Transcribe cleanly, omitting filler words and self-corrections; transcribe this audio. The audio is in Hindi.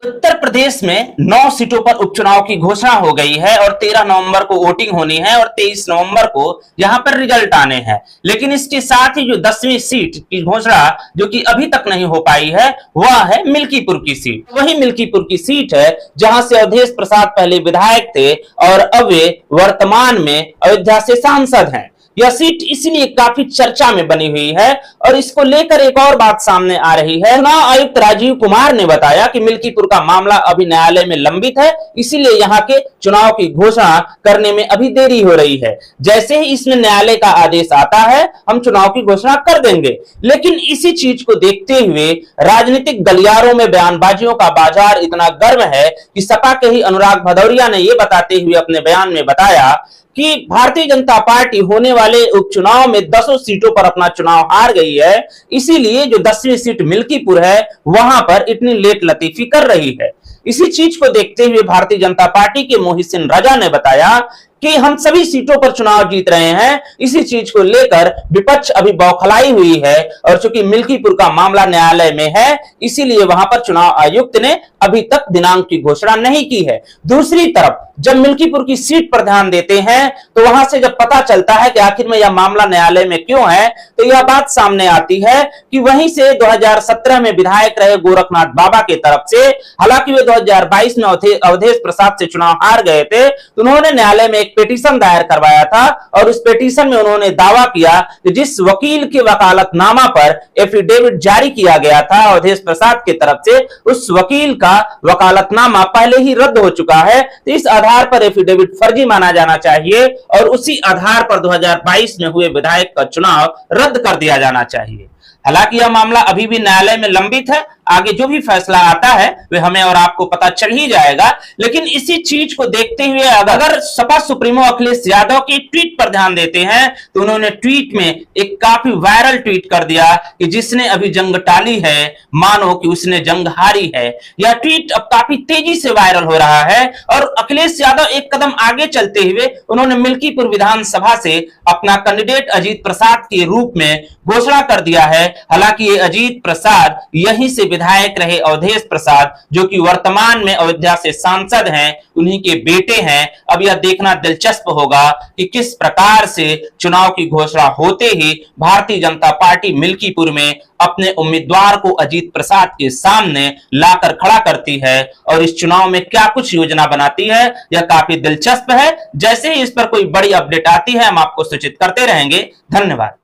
उत्तर प्रदेश में 9 सीटों पर उपचुनाव की घोषणा हो गई है और 13 नवंबर को वोटिंग होनी है और 23 नवंबर को यहां पर रिजल्ट आने हैं। लेकिन इसके साथ ही जो 10वीं सीट की घोषणा जो कि अभी तक नहीं हो पाई है वह है मिल्कीपुर की सीट। वही मिल्कीपुर की सीट है जहां से अवधेश प्रसाद पहले विधायक थे और अब वे वर्तमान में अयोध्या से सांसद हैं। यह सीट इसलिए काफी चर्चा में बनी हुई है और इसको लेकर एक और बात सामने आ रही है। चुनाव आयुक्त राजीव कुमार ने बताया कि मिल्कीपुर का मामला अभी न्यायालय में लंबित है, इसीलिए यहाँ के चुनाव की घोषणा करने में अभी देरी हो रही है। जैसे ही इसमें न्यायालय का आदेश आता है हम चुनाव की घोषणा कर देंगे। लेकिन इसी चीज को देखते हुए राजनीतिक गलियारों में बयानबाजियों का बाजार इतना गर्म है कि सपा के ही अनुराग भदौरिया ने यह बताते हुए अपने बयान में बताया कि भारतीय जनता पार्टी होने वाले उपचुनाव में 10 सीटों पर अपना चुनाव हार गई है, इसीलिए जो 10वीं सीट मिल्कीपुर है वहां पर इतनी लेट लतीफी कर रही है। इसी चीज को देखते हुए भारतीय जनता पार्टी के मोहिसिन रजा ने बताया कि हम सभी सीटों पर चुनाव जीत रहे हैं। इसी चीज को लेकर विपक्ष अभी बौखलाई हुई है और चूंकि मिल्कीपुर का मामला न्यायालय में है इसीलिए वहां पर चुनाव आयुक्त ने अभी तक दिनांक की घोषणा नहीं की है। दूसरी तरफ जब मिल्कीपुर की सीट पर ध्यान देते हैं तो वहां से जब पता चलता है कि आखिर में यह मामला न्यायालय में क्यों है तो यह बात सामने आती है कि वहीं से 2017 में विधायक रहे गोरखनाथ बाबा की तरफ से, हालांकि वे 2022 में अवधेश प्रसाद से चुनाव हार गए थे, तो उन्होंने न्यायालय में एक पिटीशन दायर करवाया था और उस पिटीशन में उन्होंने दावा किया कि जिस वकील के वकालतनामा पर एफिडेविट जारी किया गया था अवधेश प्रसाद की तरफ से, उस वकील का वकालतनामा पहले ही रद्द हो चुका है। तो इस आधार पर एफिडेविट फर्जी माना जाना चाहिए और उसी आधार पर 2022 में हुए विधायक का चुनाव रद्द कर दिया जाना चाहिए। हालांकि यह मामला अभी भी न्यायालय में लंबित है, आगे जो भी फैसला आता है वे हमें और आपको पता चल ही जाएगा। लेकिन इसी चीज को देखते हुए अगर सपा सुप्रीमो अखिलेश यादव की ट्वीट पर ध्यान देते हैं तो उन्होंने ट्वीट में एक काफी वायरल ट्वीट कर दिया कि जिसने अभी जंग टाली है मानो कि उसने जंग हारी है। यह ट्वीट अब काफी तेजी से वायरल हो रहा है और अखिलेश यादव एक कदम आगे चलते हुए उन्होंने मिल्कीपुर विधानसभा से अपना कैंडिडेट अजीत प्रसाद के रूप में घोषणा कर दिया है। हालांकि ये अजीत प्रसाद यहीं से विधायक रहे अवधेश प्रसाद जो कि वर्तमान में अयोध्या से सांसद हैं, उन्हीं के बेटे हैं। अब यह देखना दिलचस्प होगा कि किस प्रकार से चुनाव की घोषणा होते ही भारतीय जनता पार्टी मिल्कीपुर में अपने उम्मीदवार को अजीत प्रसाद के सामने लाकर खड़ा करती है और इस चुनाव में क्या कुछ योजना बनाती है। यह काफी दिलचस्प है। जैसे ही इस पर कोई बड़ी अपडेट आती है हम आपको सूचित करते रहेंगे। धन्यवाद।